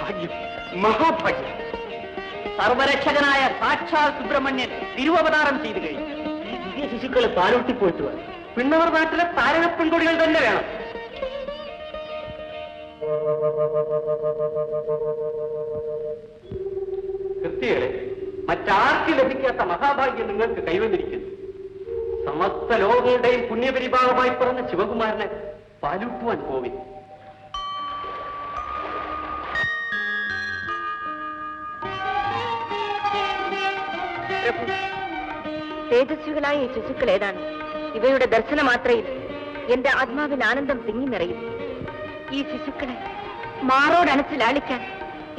ഭാഗ്യം, മഹാഭാഗ്യം. സർവരക്ഷകനായ സാക്ഷാൽ സുബ്രഹ്മണ്യൻ തിരുവവതാരം ചെയ്തു കഴിഞ്ഞു. ഈ ദിവ്യ ശിശുക്കളെ പാലൂട്ടിപ്പോയിട്ട് വേണം. പിന്നവർ നാട്ടിലെ താരക പെൺകൊടികൾ തന്നെ വേണം. കൃത്യകളെ, മറ്റാർക്കും ലഭിക്കാത്ത മഹാഭാഗ്യം നിങ്ങൾക്ക് കൈവന്നിരിക്കുന്നു. സമസ്ത ലോകങ്ങളുടെയും പുണ്യപരിഭാഗമായി പറഞ്ഞ ശിവകുമാരനെ പാലൂട്ടുവാൻ പോവിൻ. തേജസ്വികളായ ഈ ശിശുക്കൾ ഏതാണ്? ഇവയുടെ ദർശന മാത്രയിൽ എന്റെ ആത്മാവിൽ ആനന്ദം തിങ്ങി നിറയും. ഈ ശിശുക്കളെ മാറോടണച്ച് ലാളിക്കാൻ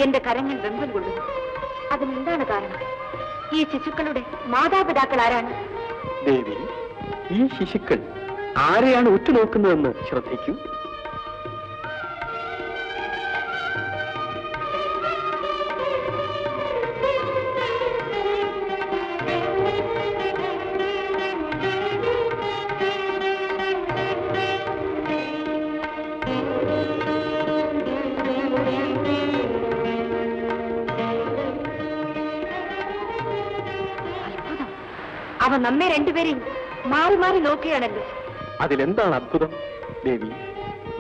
എന്റെ കരങ്ങൾ വെമ്പൽ കൊള്ളുന്നു. അതിനെന്താണ് കാരണം? ഈ ശിശുക്കളുടെ മാതാപിതാക്കൾ ആരാണ്? ദേവി, ഈ ശിശുക്കൾ ആരെയാണ് ഉറ്റുനോക്കുന്നതെന്ന് ശ്രദ്ധിക്കൂ. അവ നമ്മെ രണ്ടുപേരെയും മാറി മാറി നോക്കുകയാണല്ലോ. അതിലെന്താണ് അത്ഭുതം ദേവി?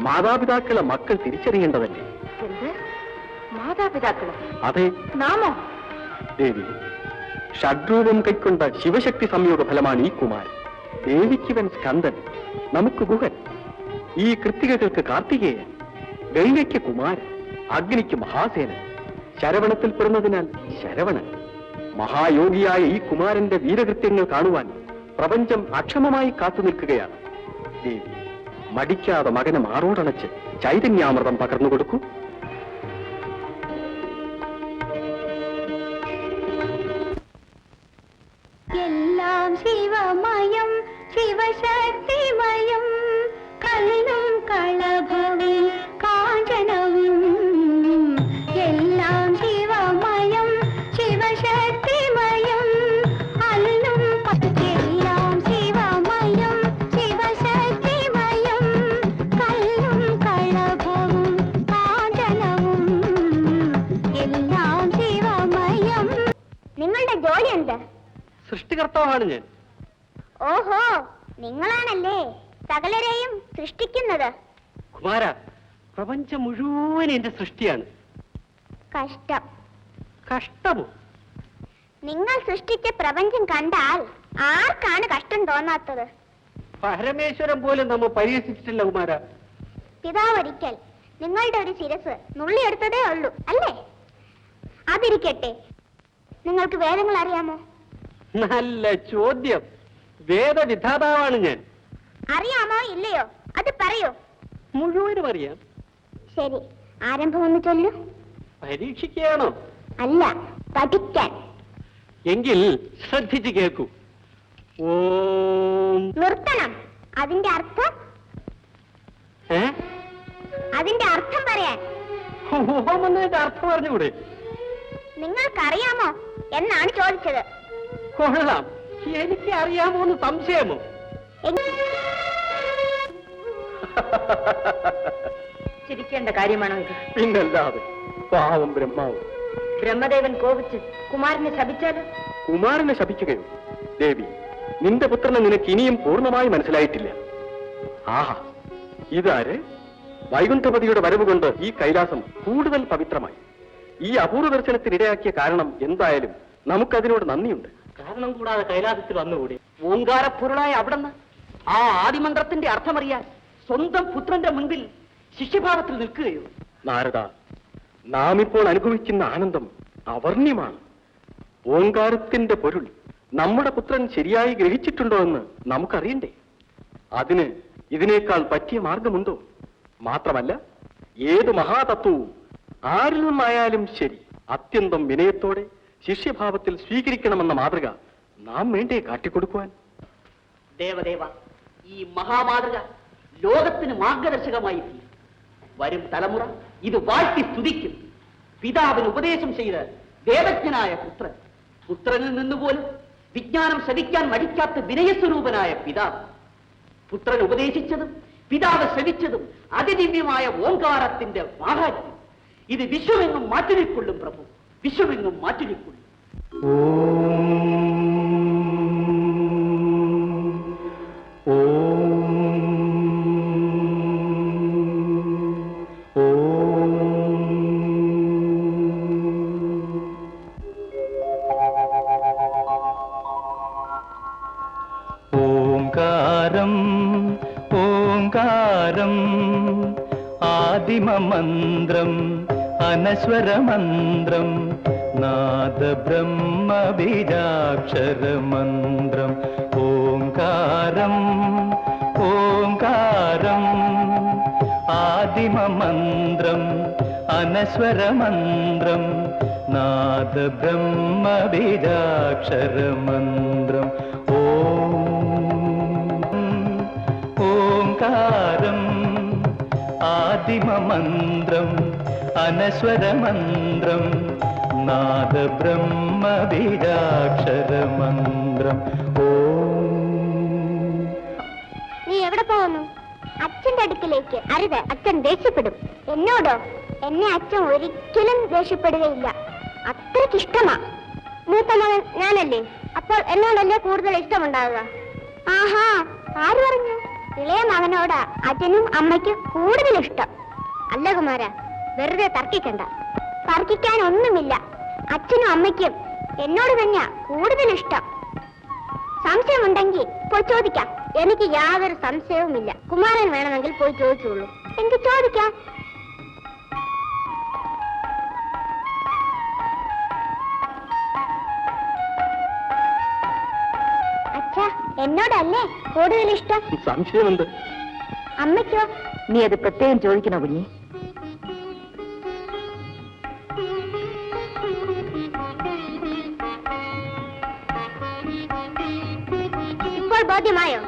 മാതാപിതാക്കളെ മക്കൾ തിരിച്ചറിയേണ്ടതല്ലേ? എന്ത് മാതാപിതാക്കളോ? അതെ. നാമോ? ദേവി, ഷഡ്രൂപം കൈക്കൊണ്ട ശിവശക്തി സംയോഗ ഫലമാണ് ഈ കുമാരൻ. ദേവിക്കിവൻ സ്കന്ദൻ, നമുക്ക് ഗുഹൻ, ഈ കൃത്തികകൾക്ക് കാർത്തികേയൻ, ഗംഗയ്ക്ക് കുമാരൻ, അഗ്നിക്ക് മഹാസേനൻ, ശരവണത്തിൽ പിറന്നതിനാൽ ശരവണൻ. മഹായോഗിയായ ഈ കുമാരന്റെ വീരകൃത്യങ്ങൾ കാണുവാൻ പ്രപഞ്ചം അക്ഷമമായി കാത്തു നിൽക്കുകയാണ്. ദേവി, മടിക്കാതെ മകനെ മാറോടണച്ച് ചൈതന്യാമൃതം പകർന്നു കൊടുക്കൂ. എല്ലാം ശിവമയം, ശിവശക്തിമയം, കല്ലും കളഭവും കാഞ്ചനവും. എല്ലാം ശിവമയം, ശിവശക്തിമയം, അല്ലും എല്ലാം ശിവമയം, ശിവശക്തിമയം, കല്ലും കളഭവും കാഞ്ചനവും. എല്ലാം ശിവമയം. നിങ്ങളുടെ ജോലി എന്ത്? സൃഷ്ടികർത്താവാണ് ഞാൻ. ഓഹോ, നിങ്ങളാണല്ലേ സകലരെയും സൃഷ്ടിക്കുന്നത്. കുമാര, പ്രപഞ്ചം മുഴുവൻ എന്റെ സൃഷ്ടിയാണ്. കഷ്ടം. കഷ്ടമോ? നിങ്ങൾ സൃഷ്ടിച്ച പ്രപഞ്ചം കണ്ടാൽ ആർക്കാണ് കഷ്ടം തോന്നാത്തത്? പരമേശ്വരൻ പോലും നമ്മ പരിഹസിച്ചിട്ടില്ല കുമാര. പിതാവൊരിക്കൽ നിങ്ങളുടെ ഒരു ശിരസ് നുള്ളിയെടുത്തതേ ഉള്ളൂ അല്ലേ? അതിരിക്കട്ടെ, നിങ്ങൾക്ക് വേദങ്ങൾ അറിയാമോ? നല്ല ചോദ്യം. വേദവിധാതാവാണ് ഞാൻ. അറിയാമോ ഇല്ലയോ അത് പറയൂ. മുഴുവനും അറിയാം. ശരി, ആരംഭം ഒന്ന് ചൊല്ലൂ. പരീക്ഷിക്കുകയാണോ? അല്ല, പഠിക്കാൻ. എങ്കിൽ ശ്രദ്ധിച്ചു കേൾക്കൂ. ഓം. നിർത്തണം. അതിന്റെ അർത്ഥം അതിന്റെ അർത്ഥം പറയാൻ. ഓം എന്നതിന്റെ അർത്ഥം പറഞ്ഞുകൂടെ? നിങ്ങൾക്കറിയാമോ എന്നാണ് ചോദിച്ചത്. കൊള്ളാം. എനിക്ക് അറിയാമോ എന്ന് സംശയമോ? ചിരിക്കേണ്ട കാര്യമാണോ ഇത്? പിന്നല്ലാതെ. പാവം ബ്രഹ്മാവ്. ബ്രഹ്മദേവൻ കോപിച്ച് കുമാരനെ ശപിച്ചാലോ? കുമാരനെ ശപിക്കുകയോ? ദേവി, നിന്റെ പുത്രനെ നിനക്ക് ഇനിയും പൂർണ്ണമായി മനസ്സിലായിട്ടില്ല. ആഹാ, ഇതാര്? വൈകുണ്ഠപതിയുടെ വരവ് കൊണ്ട് ഈ കൈലാസം കൂടുതൽ പവിത്രമായി. ഈ അപൂർവ ദർശനത്തിനിടയാക്കിയ കാരണം എന്തായാലും നമുക്കതിനോട് നന്ദിയുണ്ട്. കാരണം കൂടാതെ കൈലാസത്തിൽ വന്നുകൂടി ഓങ്കാരപ്പൊരുളായ അവിടുന്ന് ആ ആദിമന്ത്രത്തിന്റെ അർത്ഥമറിയാൻ സ്വന്തം പുത്രന്റെ മുൻപിൽ ശിഷ്യഭാവത്തിൽ നിൽക്കുകയോ? നാരദ, നാം ഇപ്പോൾ അനുഭവിക്കുന്ന ആനന്ദം അവർണ്യമാണ്. ഓങ്കാരത്തിന്റെ പൊരുൾ നമ്മുടെ പുത്രൻ ശരിയായി ഗ്രഹിച്ചിട്ടുണ്ടോ എന്ന് നമുക്കറിയണ്ടേ? അതിന് ഇതിനേക്കാൾ പറ്റിയ മാർഗമുണ്ടോ? മാത്രമല്ല, ഏത് മഹാതത്വവും ആരിൽ നിന്നായാലും ശരി അത്യന്തം വിനയത്തോടെ ശിഷ്യഭാവത്തിൽ സ്വീകരിക്കണമെന്ന മാതൃക നാം വേണ്ടേ കാട്ടിക്കൊടുക്കുവാൻ? ദേവദേവ, ഈ മഹാമാതൃക ലോകത്തിന് മാർഗദർശകമായി വരും തലമുറ ഇത് വാഴ്ത്തി സ്തുതിക്കും. പിതാവിന് ഉപദേശം ചെയ്ത് വേദജ്ഞനായ പുത്രൻ, പുത്രനിൽ നിന്നുപോലും വിജ്ഞാനം ശ്രവിക്കാൻ മടിക്കാത്ത വിനയസ്വരൂപനായ പിതാവ്, പുത്രൻ ഉപദേശിച്ചതും പിതാവ് ശ്രവിച്ചതും അതിദിവ്യമായ ഓങ്കാരത്തിന്റെ മാഹാത്മ്യം, ഇത് വിശ്വമെങ്ങും മാറ്റിനിക്കൊള്ളും പ്രഭു, വിശ്വമെങ്ങും മാറ്റിനിക്കൊള്ളും. ഓംകാരം ഓംകാരം ആദിമമന്ത്രം അനശ്വരമന്ത്രം നാദബ്രഹ്മബീജാക്ഷരമന്ത്രം. ഓംകാരം ഓംകാരം ആദിമമന്ത്രം അനശ്വരമന്ത്രം നാദബ്രഹ്മബീജാക്ഷരമന്ത്രം. ഓംകാരം ആദിമമന്ത്രം അനശ്വരമന്ത്രം നാദബ്രഹ്മബീജാക്ഷരമന്ത്രം. നീ എവിടെ പോകുന്നു? അച്ഛന്റെ അടുക്കിലേക്ക്. അരുത്, അച്ഛൻ ദേഷ്യപ്പെടും. എന്നോടോ? എന്നെ അച്ഛൻ ഒരിക്കലും ദേഷ്യപ്പെടുകയില്ല. അത്രയ്ക്ക് ഇഷ്ടമാ. മൂത്ത മകൻ ഞാനല്ലേ, അപ്പോൾ എന്നോടല്ലേ കൂടുതൽ ഇഷ്ടമുണ്ടാവുക? ആഹാ, ആര് പറഞ്ഞു? ഇളയ മകനോടാ അച്ഛനും അമ്മയ്ക്കും കൂടുതൽ ഇഷ്ടം. അല്ല കുമാര, വെറുതെ തർക്കിക്കണ്ട. തർക്കിക്കാൻ ഒന്നുമില്ല. അച്ഛനും അമ്മയ്ക്കും എന്നോട് തന്നെയാ കൂടുതൽ ഇഷ്ടം. സംശയമുണ്ടെങ്കിൽ പോയി ചോദിക്കാം. എനിക്ക് യാതൊരു സംശയവുമില്ല. കുമാരൻ വേണമെങ്കിൽ പോയി ചോദിച്ചോളൂ. എനിക്ക് ചോദിക്കാം. അച്ഛാ, എന്നോടല്ലേ കൂടുതൽ ഇഷ്ടം? സംശയമുണ്ട്. അമ്മയ്ക്കോ? നീ അത് പ്രത്യേകം ചോദിക്കണോ കുഞ്ഞി? ഇപ്പോൾ ബോധ്യമായോ?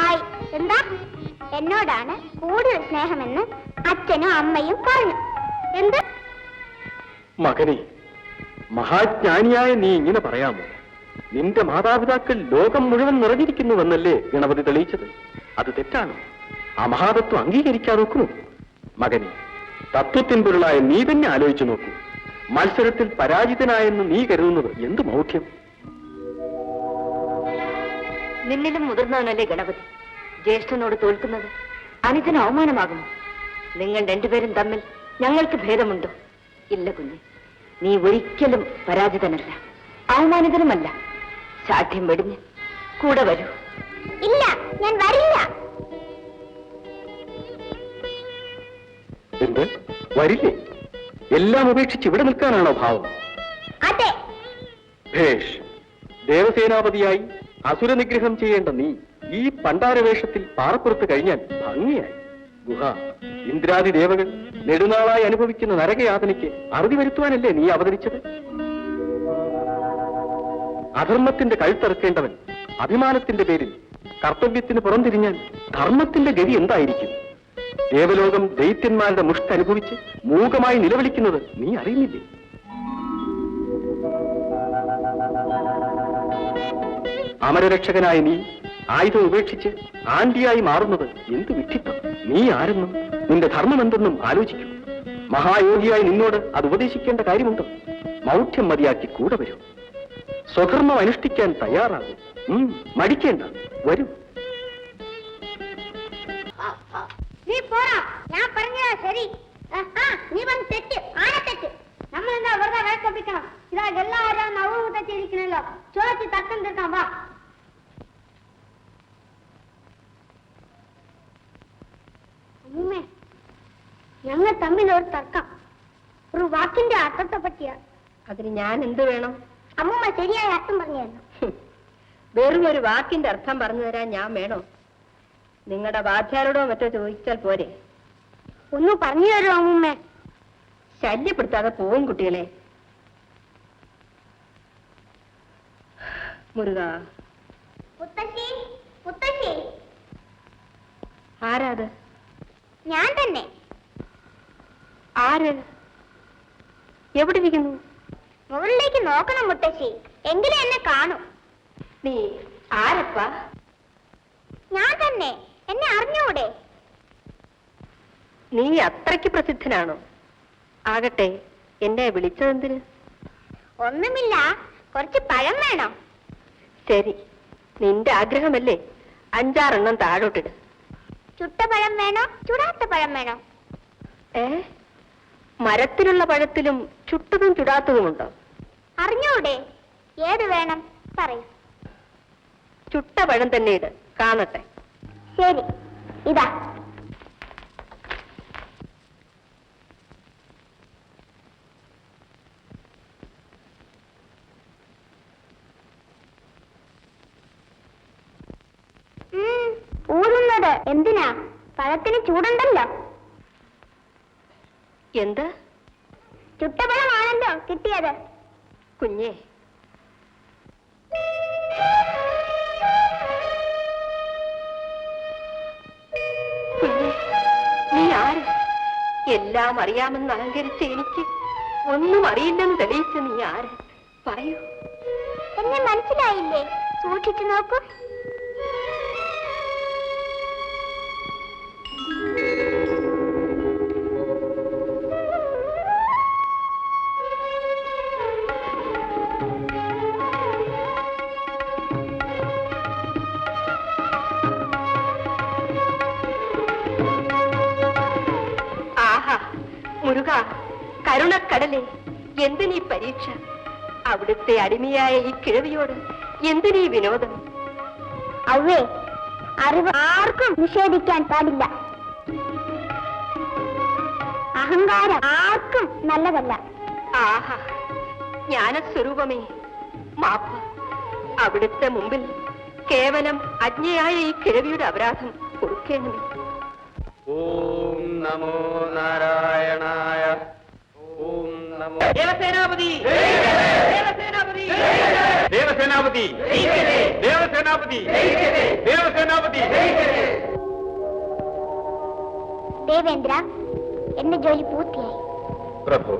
ആയി. എന്താ? എന്നോടാണ് കൂടുതൽ സ്നേഹമെന്ന് അച്ഛനും അമ്മയും പറഞ്ഞു. എന്ത്? മകനെ, മഹാജ്ഞാനിയായ നീ ഇങ്ങനെ പറയാമോ? നിന്റെ മാതാപിതാക്കൾ ലോകം മുഴുവൻ നിറഞ്ഞിരിക്കുന്നുവെന്നല്ലേ ഗണപതി തെളിയിച്ചത്? അത് തെറ്റാണ്. ആ മഹാതത്വം അംഗീകരിക്കാൻ നോക്കൂ. മകനെ, തത്വത്തിൻപൊരുളായ നീ തന്നെ ആലോചിച്ചു നോക്കൂ. മത്സരത്തിൽ പരാജിതനായെന്ന് നീ കരുതുന്നത് എന്ത് മൗഢ്യം! നിന്നിലും മുതിർന്നവനല്ലേ ഗണപതി. ജ്യേഷ്ഠനോട് തോൽക്കുന്നത് അനുജന് അവമാനമാകുമോ? നിങ്ങൾ രണ്ടുപേരും തമ്മിൽ ഞങ്ങൾക്ക് ഭേദമുണ്ടോ? ഇല്ല കുഞ്ഞ്, നീ ഒരിക്കലും പരാജിതനല്ല, അവമാനിതനുമല്ല. ശാഠ്യം വെടിഞ്ഞ് കൂടെ വരൂ. ഇല്ല, ഞാൻ വരില്ല. എന്ത് വരില്ലേ? എല്ലാം ഉപേക്ഷിച്ച് ഇവിടെ നിൽക്കാനാണോ ഭാവം? അതെ. ഭേഷ്, ദേവസേനാപതിയായി അസുര നിഗ്രഹം ചെയ്യേണ്ട നീ ഈ പണ്ടാരവേഷത്തിൽ പാറപ്പുറത്ത് കഴിഞ്ഞാൽ ഭംഗിയായി. ഗുഹ, ഇന്ദ്രാദി ദേവകൾ നെടുനാളായി അനുഭവിക്കുന്ന നരകയാതനയ്ക്ക് അറുതി വരുത്തുവാനല്ലേ നീ അവതരിച്ചത്? അധർമ്മത്തിന്റെ കഴുത്തറുക്കേണ്ടവൻ അഭിമാനത്തിന്റെ പേരിൽ കർത്തവ്യത്തിന് പുറംതിരിഞ്ഞാൽ ധർമ്മത്തിന്റെ ഗതി എന്തായിരിക്കും? ദേവലോകം ദൈത്യന്മാരുടെ മുഷ്ട് അനുഭവിച്ച് മൂകമായി നിലവിളിക്കുന്നത് നീ അറിയുന്നില്ലേ? അമരരക്ഷകനായ നീ ആയുധം ഉപേക്ഷിച്ച് ആണ്ടിയായി മാറുന്നത് എന്ത് വിഡ്ഢിത്തം! നീ ആരെന്നും നിന്റെ ധർമ്മം എന്തെന്നും ആലോചിക്കൂ. മഹായോഗിയായി നിന്നോട് അത് ഉപദേശിക്കേണ്ട കാര്യമുണ്ടോ? മൗഢ്യം മതിയാക്കി കൂടെ വരൂ. സ്വധർമ്മം അനുഷ്ഠിക്കാൻ തയ്യാറാകും. മടിക്കേണ്ട, വരൂ. നീ പോരാ, ഞാൻ പറഞ്ഞതാ ശരി. നീ വന്ന് തെറ്റ്, ആന തെറ്റ്. നമ്മളെന്താ വെറുതെ വഴക്കൊപ്പിക്കണം? ഇതാ എല്ലാവരും നവവും തെറ്റിരിക്കണല്ലോ. ചോദിച്ച് തക്കം തീർക്കാം. വാ. അമ്മൂമ്മേ, ഞങ്ങൾ തമ്മിൽ ഒരു തർക്കം ഒരു വാക്കിന്റെ അർത്ഥത്തെ പറ്റിയാ. അതിന് ഞാൻ എന്ത് വേണം? അമ്മൂമ്മ ശരിയായ അർത്ഥം പറഞ്ഞു തരണം. വെറും ഒരു വാക്കിന്റെ അർത്ഥം പറഞ്ഞു തരാൻ ഞാൻ വേണോ? നിങ്ങളുടെ വാദ്യാരോടോ മറ്റോ ചോദിച്ചാൽ പോരെ? ഒന്ന് പറഞ്ഞു തരൂ അമ്മൂമ്മേ. ശല്യപ്പെടുത്താതെ പോവും കുട്ടികളെ. മുരുക, മുത്തശ്ശി, മുത്തശ്ശി. ആരാത്? ഞാൻ തന്നെ. ആര്? എവിടെ ഇരിക്കുന്നു? മുകളിലേക്ക് നോക്കണം മുത്തശ്ശി, എങ്കിലും എന്നെ കാണും. നീ ആരപ്പാ? ഞാൻ തന്നെ. എന്നെ അറിഞ്ഞൂടെ? നീ അത്രയ്ക്ക് പ്രസിദ്ധനാണോ? ആകട്ടെ, എന്നെ വിളിച്ചതെന്തിന്? ഒന്നുമില്ല, കുറച്ച് പഴം വേണോ? ശരി, നിന്റെ ആഗ്രഹമല്ലേ, 5-6 താഴോട്ടിട്. ചുട്ട പഴം വേണോ, ചുടാത്ത പഴം വേണോ? മരത്തിലുള്ള പഴത്തിലും ചുട്ടതും ചുടാത്തതുമുണ്ടോ? അറിഞ്ഞൂടെ? ഏത് വേണം പറയൂ. ചുട്ട പഴം തന്നെ ഇട്, കാണട്ടെ. ശരി, ഇതാ. ഊതുന്നത് എന്തിനാ? പഴത്തിന് ചൂടുണ്ടല്ലോ. എന്ത്? ചുട്ടപഴമാണല്ലോ കിട്ടിയത്. കുഞ്ഞേ, കുഞ്ഞേ, നീ ആര്? എല്ലാം അറിയാമെന്ന് അലങ്കരിച്ച എനിക്ക് ഒന്നും അറിയില്ലെന്ന് തെളിയിച്ച നീ ആര്? പറയൂ. എന്നെ മനസ്സിലായില്ലേ? സൂക്ഷിച്ചു നോക്കൂ. മുരുക, കരുണക്കടലേ, എന്തിനീ പരീക്ഷ? അവിടുത്തെ അടിമയായ ഈ കിഴവിയോട് എന്തിനീ വിനോദം? അവേ, അറിവ് ആർക്കും നിഷേധിക്കാൻ പാടില്ല. അഹങ്കാരം ആർക്കും നല്ലതല്ല. ആഹാ, ജ്ഞാനസ്വരൂപമേ, മാപ്പ്. അവിടുത്തെ മുമ്പിൽ കേവലം അജ്ഞയായ ഈ കിഴവിയുടെ അപരാധം കൊടുക്കേണമേ. ഓം നമോ നാരായണായ. ഓം നമോ ദേവസേനാപതി, ദേവസേനാപതി, ദേവസേനാപതി, ദേവസേനാപതി, ദേവസേനാപതി. ദേവേന്ദ്ര, എന്റെ ജോലി പൂർത്തിയായി. പ്രഭു,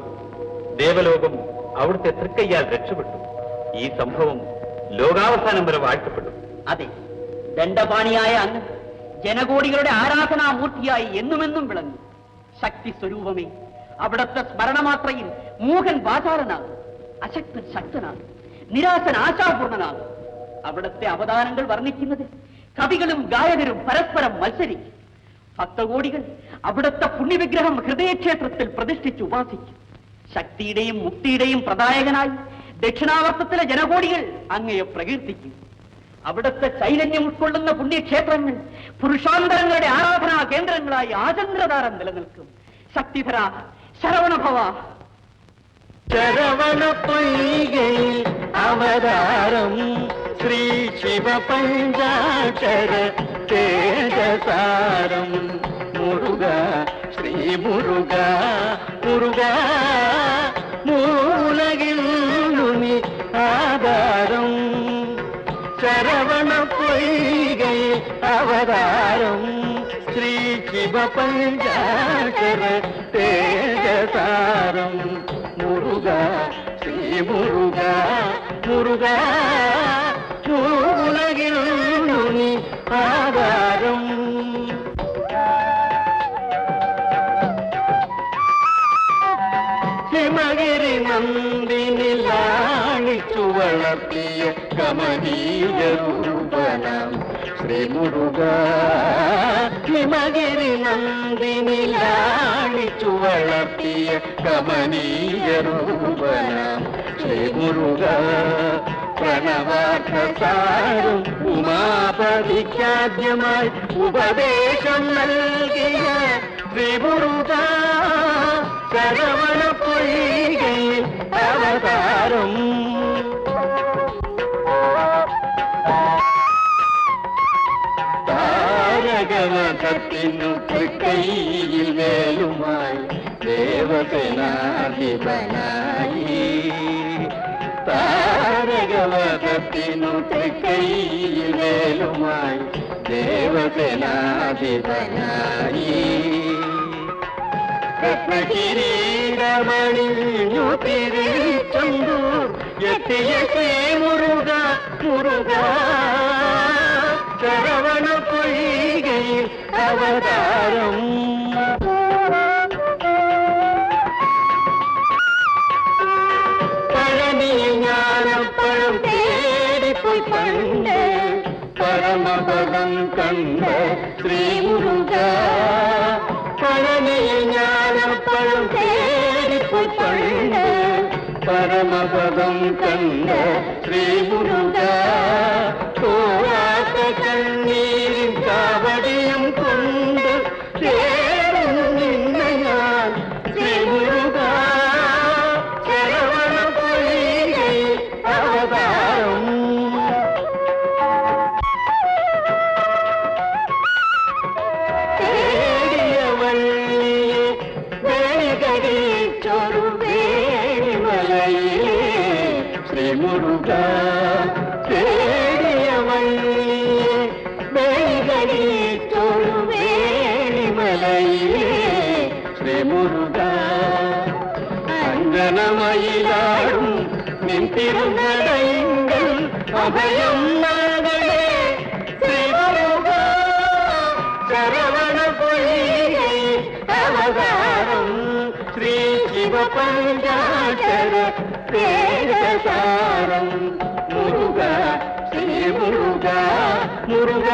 ദേവലോകം അവിടുത്തെ തൃക്കയ്യാൽ രക്ഷപ്പെട്ടു. ഈ സംഭവം ലോകാവസാനം വരെ വാഴ്ത്തപ്പെട്ടു. അതെ, ദണ്ഡപാണിയായ അങ്ങ് ജനകോടികളുടെ ആരാധനാമൂർത്തിയായി എന്നുമെന്നും വിളങ്ങും. ശക്തി സ്വരൂപമേ, അവിടത്തെ സ്മരണമാത്രയിൽ മൂഹൻ വാചാലനാകും, അശക്തൻ ശക്തനാകും, നിരാശൻ ആശാപൂർണനാകും. അവിടത്തെ അവതാരങ്ങൾ വർണ്ണിക്കുന്നത് കവികളും ഗായകരും പരസ്പരം മത്സരിക്കും. ഭക്തകോടികൾ അവിടത്തെ പുണ്യവിഗ്രഹം ഹൃദയക്ഷേത്രത്തിൽ പ്രതിഷ്ഠിച്ച് ഉപാസിക്കും. ശക്തിയുടെയും മുക്തിയുടെയും പ്രദായകനായി ദക്ഷിണാവർത്തത്തിലെ ജനകോടികൾ അങ്ങയെ പ്രകീർത്തിക്കും. അവിടുത്തെ ചൈതന്യം ഉൾക്കൊള്ളുന്ന പുണ്യക്ഷേത്രങ്ങൾ പുരുഷാന്തരങ്ങളുടെ ആരാധനാ കേന്ദ്രങ്ങളായി ആചന്ദ്രതാരം നിലനിൽക്കും. ശക്തിധര, ശരവണഭവ. ശരവണ പൊയ്കയിൽ അവതാരം ശ്രീ ശിവ പഞ്ചാക്ഷര തേജസാരം. മുരുക, ശ്രീ മുരുക, മുരുക, മൂലകിൽ നുനി ആധാരം. ശരവണ പൊയ്കയിൽ അവതാരം ശ്രീ ശിവ പഞ്ചാക്ഷര തേജസാരം. മുരുക, ശ്രീ മുരുക, മുരുക, മൂലകിൽ നുനി ആധാരം. ഹിമഗിരി നന്ദിനി ലാളിച്ചു വളർത്തിയ കമനീയ രൂപനം ശ്രീ മുരുക. ഹിമഗിരി നന്ദിനി ലാളിച്ചു വളർത്തിയ കമനീയ രൂപനം ശ്രീ മുരുക. പ്രണവാർത്ഥസാരം ഉമാപതിക്കാദ്യമായി ഉപദേശം നൽകിയ ശ്രീ മുരുക. ശരവണ പൊയ്കയിൽ അവതാരം താരകവധത്തിനു തൃക്കൈയിൽ വേലുമായി ദേവസേനാധിപനായി. താരകവധത്തിനു തൃക്കൈയിൽ വേലുമായി ദേവസേനാധിപനായി. രത്നകിരീടമണിഞ്ഞു തിരിച്ചൊണ്ടു എത്തിയ ശ്രീ മുരുക, മുരുക. ശരവണ പൊയ്കയിൽ അവതാരം പോയി പണ്ട് പരമപദം കണ്ട ശ്രീമുരുക പഴനിയിൽ ഞാനപ്പഴും തേടിപ്പോയി പണ്ട് പരമപദം കണ്ട ശ്രീമുരുക തോരാത്ത കണ്ണീരിൻ കാവടിയും കൊണ്ട് ചേർന്നു നിന്ന ഞാൻ ശ്രീമുരുക ശരവണ പൊയ്കയിൽ അവതാരം തേടിയ വള്ളിയെ വേണികരിച്ചൊരു വേണിമലയിലെ ശ്രീമുരുക തേടിയ വള്ളിയെ വേണികരിച്ചൊരു വേണിമലയിലെ ശ്രീമുരുക അഞ്ജനമയിലാടും നിൻ തിരുനടയിങ്കൽ അഭയം നൽകണേ ശ്രീമുരുക ശരവണ പൊയ്കയിൽ അവതാരം ശ്രീ ശിവപഞ്ചാക്ഷര വേദസാരം മുരുക ശ്രീ മുരുക മുരുക